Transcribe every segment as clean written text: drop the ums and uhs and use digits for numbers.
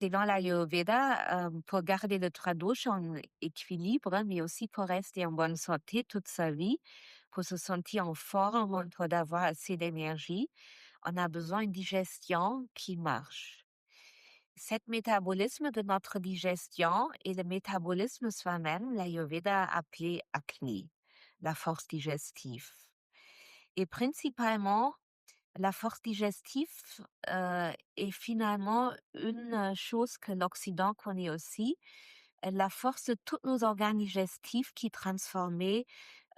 Selon l'Ayurveda, pour garder le tradouche en équilibre, mais aussi pour rester en bonne santé toute sa vie, pour se sentir en forme, pour avoir assez d'énergie, on a besoin d'une digestion qui marche. Cet métabolisme de notre digestion et le métabolisme soi-même, l'Ayurveda a appelé Agni, la force digestive. Et principalement, la force digestive est finalement une chose que l'Occident connaît aussi, la force de tous nos organes digestifs qui transformaient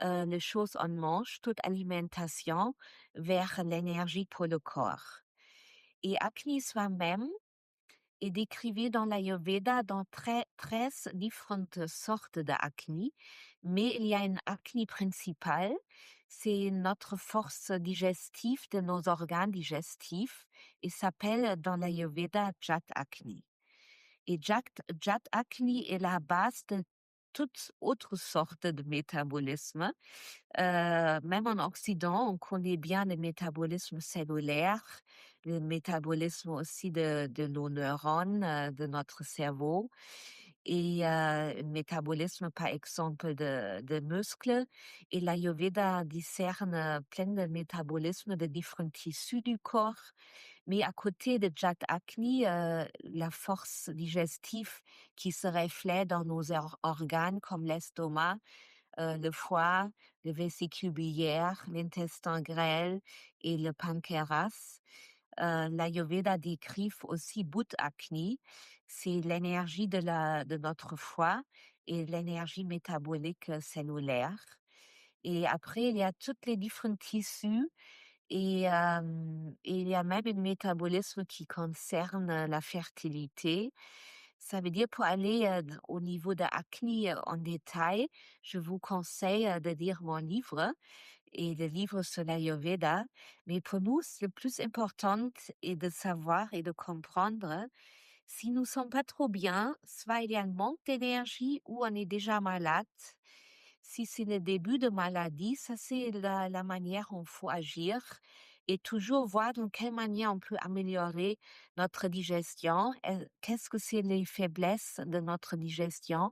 les choses en mange, toute alimentation, vers l'énergie pour le corps. Et Agni soi-même est décrivé dans l'Ayurveda dans 13 différentes sortes d'Agni, mais il y a une Agni principale, c'est notre force digestive de nos organes digestifs et s'appelle dans l'Ayurveda Jat Agni. Et Jat Agni est la base de toutes autres sortes de métabolisme. Même en Occident, on connaît bien le métabolisme cellulaire, le métabolisme aussi de nos neurones, de notre cerveau, et le métabolisme, par exemple, de muscles. Et l'Ayurveda discerne plein de métabolismes de différents tissus du corps. Mais à côté de Jat Agni, la force digestive qui se reflète dans nos organes comme l'estomac, le foie, le vésicule biliaire, l'intestin grêle et le pancréas. L'Ayurveda décrit aussi Bhut Agni, c'est l'énergie de notre foie et l'énergie métabolique cellulaire. Et après, il y a tous les différents tissus et il y a même un métabolisme qui concerne la fertilité. Ça veut dire pour aller au niveau de Acne en détail, je vous conseille de lire mon livre et le livre sur l'Ayurveda. Mais pour nous, le plus important est de savoir et de comprendre si nous sommes pas trop bien, soit il y a un manque d'énergie ou on est déjà malade. Si c'est le début de maladie, ça c'est la manière dont il faut agir et toujours voir de quelle manière on peut améliorer notre digestion, qu'est-ce que c'est les faiblesses de notre digestion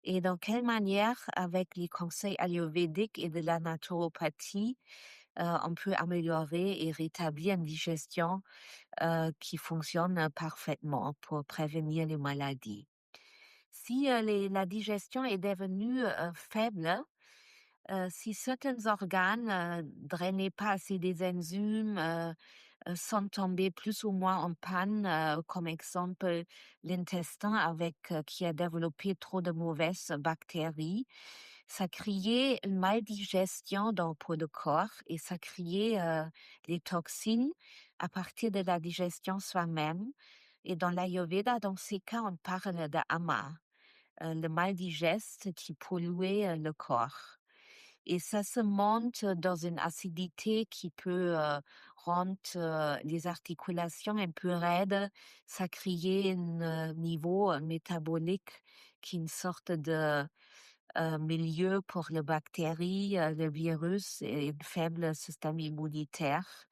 et dans quelle manière, avec les conseils ayurvédiques et de la naturopathie, on peut améliorer et rétablir une digestion qui fonctionne parfaitement pour prévenir les maladies. Si la digestion est devenue faible, si certains organes drainaient pas assez des enzymes, sont tombés plus ou moins en panne, comme exemple l'intestin avec qui a développé trop de mauvaises bactéries, ça créait une maldigestion pour le corps et ça créait les toxines à partir de la digestion soi-même. Et dans l'Ayurveda, dans ces cas, on parle de ama, le mal digeste qui polluait le corps. Et ça se monte dans une acidité qui peut rendre les articulations un peu raides. Ça crée un niveau métabolique qui est une sorte de milieu pour les bactéries, le virus et un faible système immunitaire.